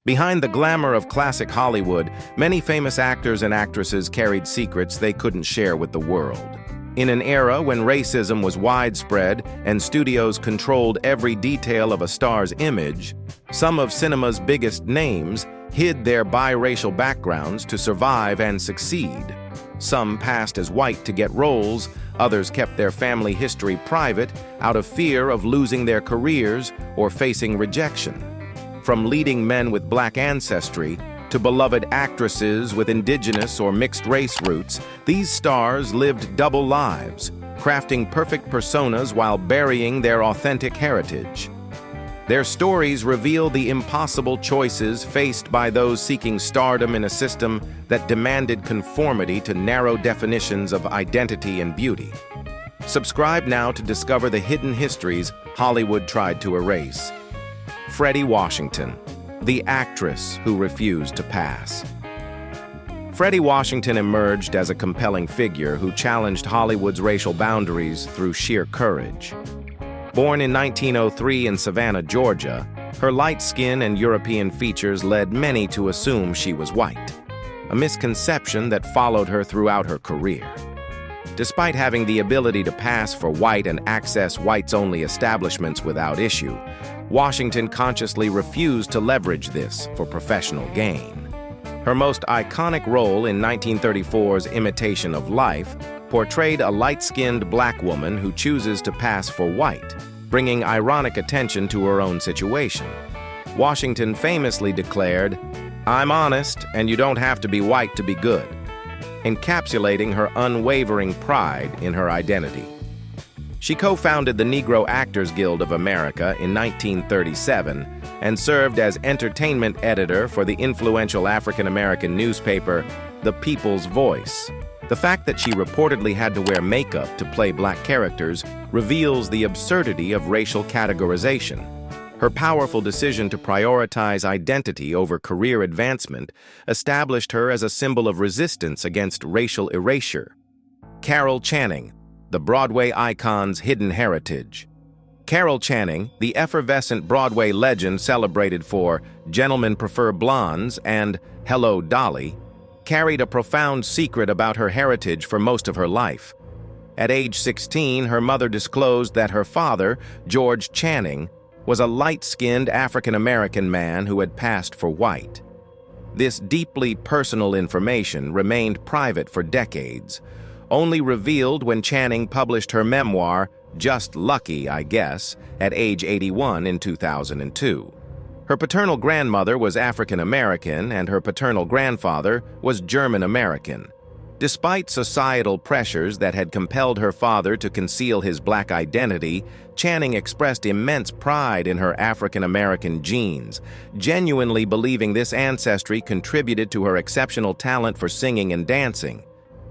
Behind the glamour of classic Hollywood, many famous actors and actresses carried secrets they couldn't share with the world. In an era when racism was widespread and studios controlled every detail of a star's image, some of cinema's biggest names hid their biracial backgrounds to survive and succeed. Some passed as white to get roles, others kept their family history private out of fear of losing their careers or facing rejection. From leading men with black ancestry to beloved actresses with indigenous or mixed-race roots, these stars lived double lives, crafting perfect personas while burying their authentic heritage. Their stories reveal the impossible choices faced by those seeking stardom in a system that demanded conformity to narrow definitions of identity and beauty. Subscribe now to discover the hidden histories Hollywood tried to erase. Fredi Washington, the actress who refused to pass. Fredi Washington emerged as a compelling figure who challenged Hollywood's racial boundaries through sheer courage. Born in 1903 in Savannah, Georgia, her light skin and European features led many to assume she was white, a misconception that followed her throughout her career. Despite having the ability to pass for white and access whites-only establishments without issue, Washington consciously refused to leverage this for professional gain. Her most iconic role in 1934's Imitation of Life portrayed a light-skinned black woman who chooses to pass for white, bringing ironic attention to her own situation. Washington famously declared, "I'm honest, and you don't have to be white to be good," encapsulating her unwavering pride in her identity. She co-founded the Negro Actors Guild of America in 1937 and served as entertainment editor for the influential African-American newspaper, The People's Voice. The fact that she reportedly had to wear makeup to play black characters reveals the absurdity of racial categorization. Her powerful decision to prioritize identity over career advancement established her as a symbol of resistance against racial erasure. Carol Channing, the Broadway icon's hidden heritage. Carol Channing, the effervescent Broadway legend celebrated for Gentlemen Prefer Blondes and Hello, Dolly, carried a profound secret about her heritage for most of her life. At age 16, her mother disclosed that her father, George Channing, was a light-skinned African-American man who had passed for white. This deeply personal information remained private for decades, only revealed when Channing published her memoir, Just Lucky, I Guess, at age 81 in 2002. Her paternal grandmother was African-American and her paternal grandfather was German-American. Despite societal pressures that had compelled her father to conceal his black identity, Channing expressed immense pride in her African-American genes, genuinely believing this ancestry contributed to her exceptional talent for singing and dancing.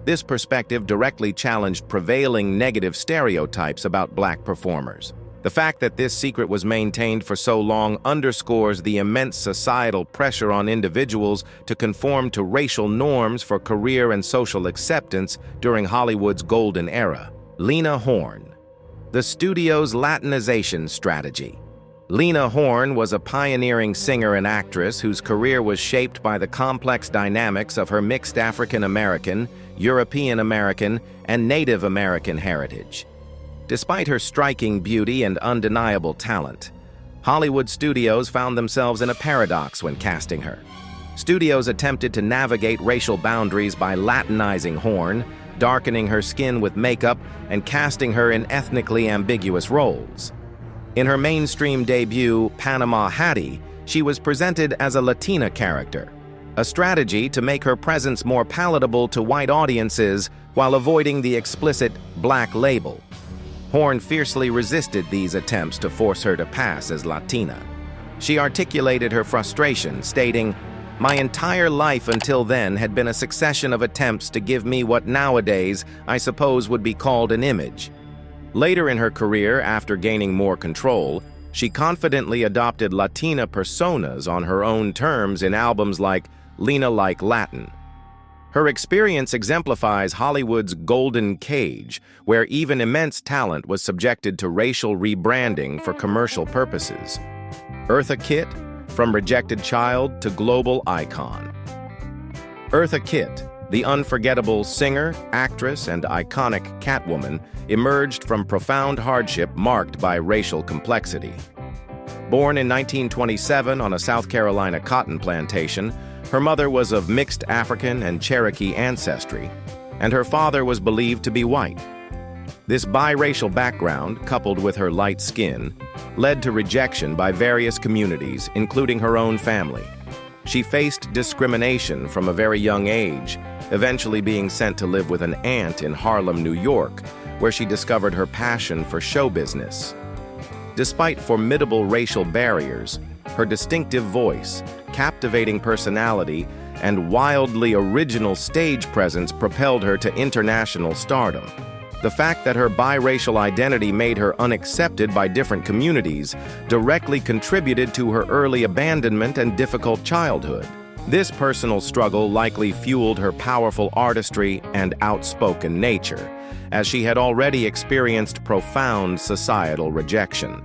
This perspective directly challenged prevailing negative stereotypes about black performers. The fact that this secret was maintained for so long underscores the immense societal pressure on individuals to conform to racial norms for career and social acceptance during Hollywood's golden era. Lena Horne, the studio's Latinization strategy. Lena Horne was a pioneering singer and actress whose career was shaped by the complex dynamics of her mixed African-American, European-American, and Native American heritage. Despite her striking beauty and undeniable talent, Hollywood studios found themselves in a paradox when casting her. Studios attempted to navigate racial boundaries by Latinizing Horne, darkening her skin with makeup, and casting her in ethnically ambiguous roles. In her mainstream debut, Panama Hattie, she was presented as a Latina character, a strategy to make her presence more palatable to white audiences while avoiding the explicit black label. Horne fiercely resisted these attempts to force her to pass as Latina. She articulated her frustration, stating, "My entire life until then had been a succession of attempts to give me what nowadays I suppose would be called an image." Later in her career, after gaining more control, she confidently adopted Latina personas on her own terms in albums like Lena Like Latin. Her experience exemplifies Hollywood's golden cage, where even immense talent was subjected to racial rebranding for commercial purposes. Eartha Kitt, from rejected child to global icon. Eartha Kitt, the unforgettable singer, actress, and iconic Catwoman, emerged from profound hardship marked by racial complexity. Born in 1927 on a South Carolina cotton plantation, her mother was of mixed African and Cherokee ancestry, and her father was believed to be white. This biracial background, coupled with her light skin, led to rejection by various communities, including her own family. She faced discrimination from a very young age, eventually being sent to live with an aunt in Harlem, New York, where she discovered her passion for show business. Despite formidable racial barriers, her distinctive voice, captivating personality, and wildly original stage presence propelled her to international stardom. The fact that her biracial identity made her unaccepted by different communities directly contributed to her early abandonment and difficult childhood. This personal struggle likely fueled her powerful artistry and outspoken nature, as she had already experienced profound societal rejection.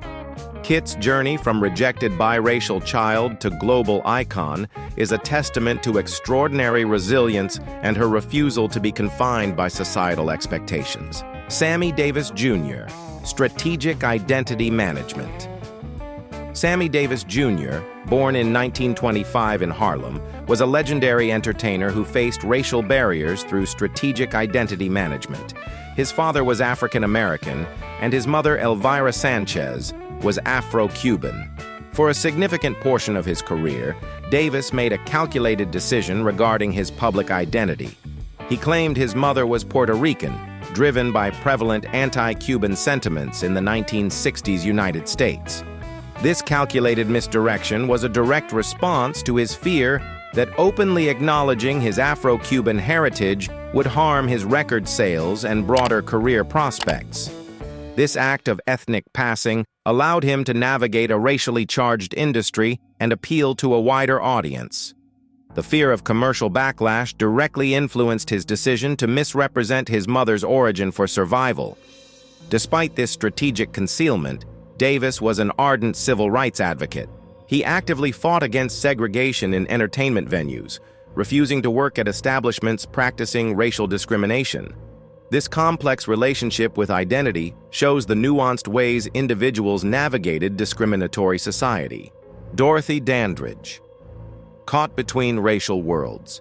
Kitt's journey from rejected biracial child to global icon is a testament to extraordinary resilience and her refusal to be confined by societal expectations. Sammy Davis Jr. Strategic Identity Management. Sammy Davis Jr., born in 1925 in Harlem, was a legendary entertainer who faced racial barriers through strategic identity management. His father was African American, and his mother, Elvira Sanchez, was Afro-Cuban. For a significant portion of his career, Davis made a calculated decision regarding his public identity. He claimed his mother was Puerto Rican, driven by prevalent anti-Cuban sentiments in the 1960s United States. This calculated misdirection was a direct response to his fear that openly acknowledging his Afro-Cuban heritage would harm his record sales and broader career prospects. This act of ethnic passing allowed him to navigate a racially charged industry and appeal to a wider audience. The fear of commercial backlash directly influenced his decision to misrepresent his mother's origin for survival. Despite this strategic concealment, Davis was an ardent civil rights advocate. He actively fought against segregation in entertainment venues, refusing to work at establishments practicing racial discrimination. This complex relationship with identity shows the nuanced ways individuals navigated discriminatory society. Dorothy Dandridge. Caught between racial worlds.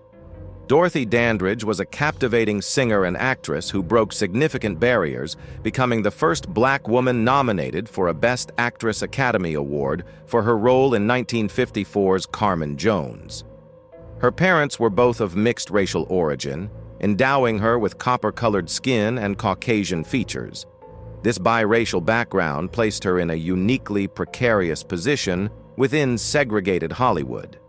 Dorothy Dandridge was a captivating singer and actress who broke significant barriers, becoming the first Black woman nominated for a Best Actress Academy Award for her role in 1954's Carmen Jones. Her parents were both of mixed racial origin, endowing her with copper-colored skin and Caucasian features. This biracial background placed her in a uniquely precarious position within segregated Hollywood.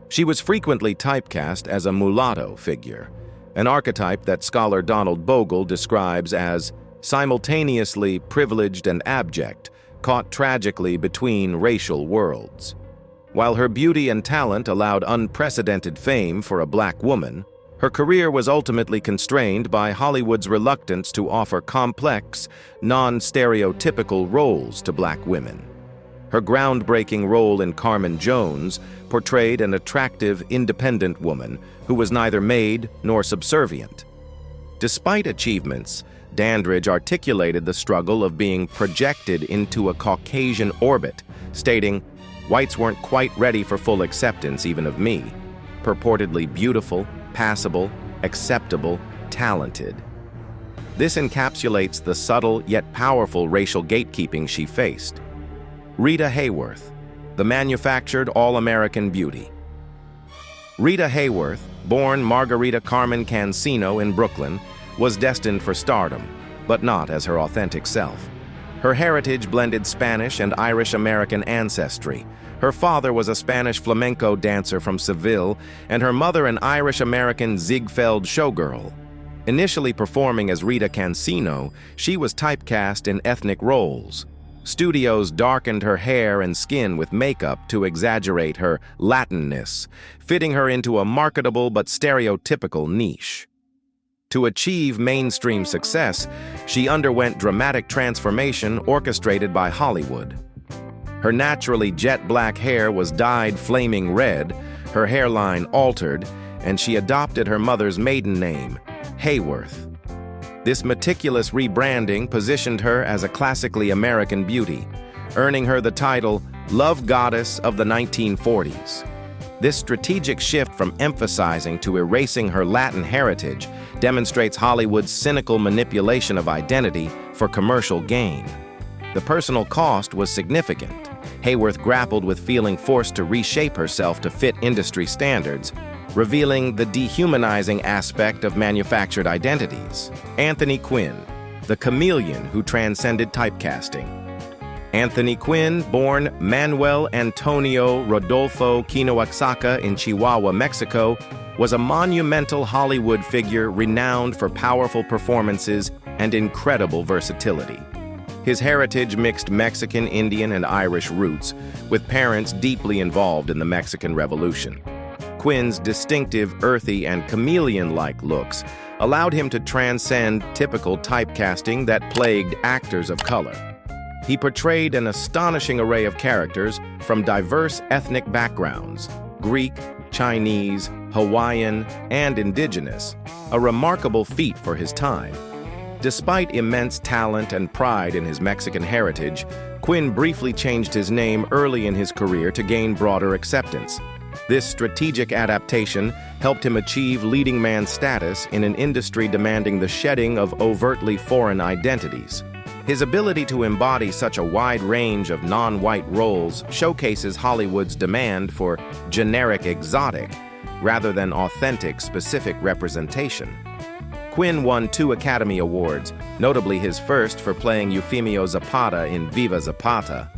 She was frequently typecast as a mulatto figure, an archetype that scholar Donald Bogle describes as simultaneously privileged and abject, caught tragically between racial worlds. While her beauty and talent allowed unprecedented fame for a Black woman, her career was ultimately constrained by Hollywood's reluctance to offer complex, non-stereotypical roles to Black women. Her groundbreaking role in Carmen Jones portrayed an attractive, independent woman who was neither maid nor subservient. Despite achievements, Dandridge articulated the struggle of being projected into a Caucasian orbit, stating, "Whites weren't quite ready for full acceptance even of me. Purportedly beautiful, passable, acceptable, talented." This encapsulates the subtle yet powerful racial gatekeeping she faced. Rita Hayworth, the manufactured all-American beauty. Rita Hayworth, born Margarita Carmen Cancino in Brooklyn, was destined for stardom, but not as her authentic self. Her heritage blended Spanish and Irish-American ancestry. Her father was a Spanish flamenco dancer from Seville, and her mother an Irish-American Ziegfeld showgirl. Initially performing as Rita Cancino, she was typecast in ethnic roles. Studios darkened her hair and skin with makeup to exaggerate her Latinness, fitting her into a marketable but stereotypical niche. To achieve mainstream success, she underwent dramatic transformation orchestrated by Hollywood. Her naturally jet-black hair was dyed flaming red, her hairline altered, and she adopted her mother's maiden name, Hayworth. This meticulous rebranding positioned her as a classically American beauty, earning her the title Love Goddess of the 1940s. This strategic shift from emphasizing to erasing her Latin heritage demonstrates Hollywood's cynical manipulation of identity for commercial gain. The personal cost was significant. Hayworth grappled with feeling forced to reshape herself to fit industry standards, revealing the dehumanizing aspect of manufactured identities. Anthony Quinn, the chameleon who transcended typecasting. Anthony Quinn, born Manuel Antonio Rodolfo Quinoaxaca in Chihuahua, Mexico, was a monumental Hollywood figure renowned for powerful performances and incredible versatility. His heritage mixed Mexican, Indian, and Irish roots, with parents deeply involved in the Mexican Revolution. Quinn's distinctive, earthy, and chameleon-like looks allowed him to transcend typical typecasting that plagued actors of color. He portrayed an astonishing array of characters from diverse ethnic backgrounds: Greek, Chinese, Hawaiian, and indigenous, a remarkable feat for his time. Despite immense talent and pride in his Mexican heritage, Quinn briefly changed his name early in his career to gain broader acceptance. This strategic adaptation helped him achieve leading man status in an industry demanding the shedding of overtly foreign identities. His ability to embody such a wide range of non-white roles showcases Hollywood's demand for generic exotic rather than authentic specific representation. Quinn won 2 Academy Awards, notably his first for playing Eufemio Zapata in Viva Zapata.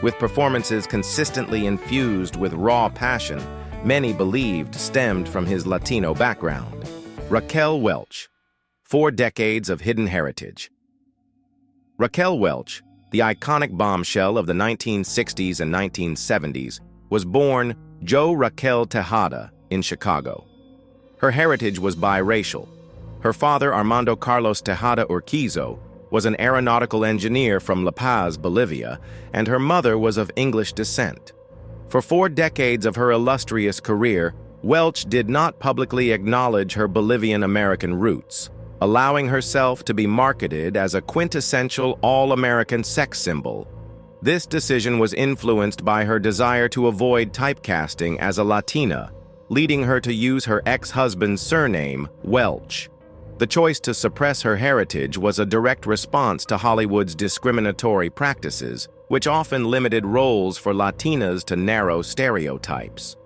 With performances consistently infused with raw passion, many believed stemmed from his Latino background. Raquel Welch, 4 decades of hidden heritage. Raquel Welch, the iconic bombshell of the 1960s and 1970s, was born Jo Raquel Tejada in Chicago. Her heritage was biracial. Her father, Armando Carlos Tejada Urquizo, was an aeronautical engineer from La Paz, Bolivia, and her mother was of English descent. For 4 decades of her illustrious career, Welch did not publicly acknowledge her Bolivian-American roots, allowing herself to be marketed as a quintessential all-American sex symbol. This decision was influenced by her desire to avoid typecasting as a Latina, leading her to use her ex-husband's surname, Welch. The choice to suppress her heritage was a direct response to Hollywood's discriminatory practices, which often limited roles for Latinas to narrow stereotypes.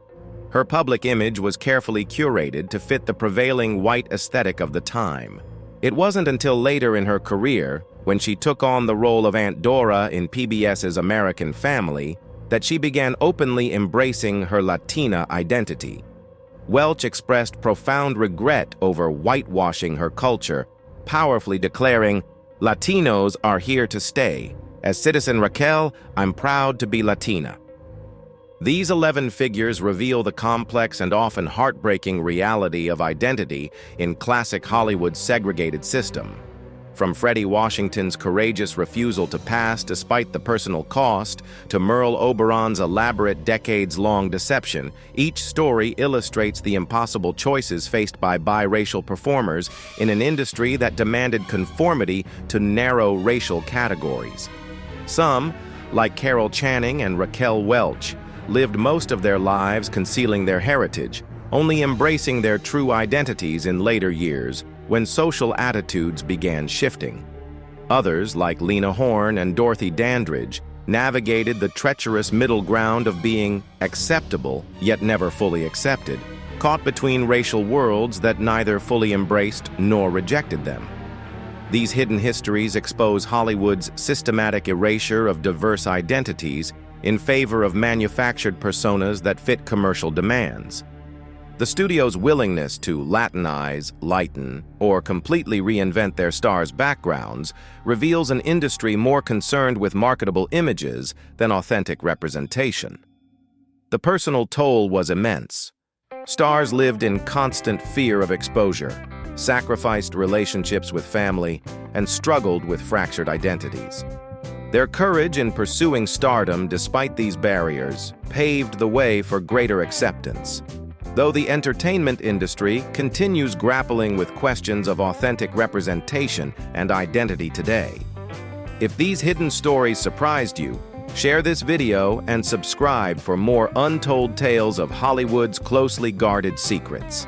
Her public image was carefully curated to fit the prevailing white aesthetic of the time. It wasn't until later in her career, when she took on the role of Aunt Dora in PBS's American Family, that she began openly embracing her Latina identity. Welch expressed profound regret over whitewashing her culture, powerfully declaring, "Latinos are here to stay. As citizen Raquel, I'm proud to be Latina." These 11 figures reveal the complex and often heartbreaking reality of identity in classic Hollywood's segregated system. From Fredi Washington's courageous refusal to pass despite the personal cost to Merle Oberon's elaborate decades-long deception, each story illustrates the impossible choices faced by biracial performers in an industry that demanded conformity to narrow racial categories. Some, like Carol Channing and Raquel Welch, lived most of their lives concealing their heritage, only embracing their true identities in later years when social attitudes began shifting. Others, like Lena Horne and Dorothy Dandridge, navigated the treacherous middle ground of being acceptable yet never fully accepted, caught between racial worlds that neither fully embraced nor rejected them. These hidden histories expose Hollywood's systematic erasure of diverse identities in favor of manufactured personas that fit commercial demands. The studio's willingness to Latinize, lighten, or completely reinvent their stars' backgrounds reveals an industry more concerned with marketable images than authentic representation. The personal toll was immense. Stars lived in constant fear of exposure, sacrificed relationships with family, and struggled with fractured identities. Their courage in pursuing stardom despite these barriers paved the way for greater acceptance. Though the entertainment industry continues grappling with questions of authentic representation and identity today. If these hidden stories surprised you, share this video and subscribe for more untold tales of Hollywood's closely guarded secrets.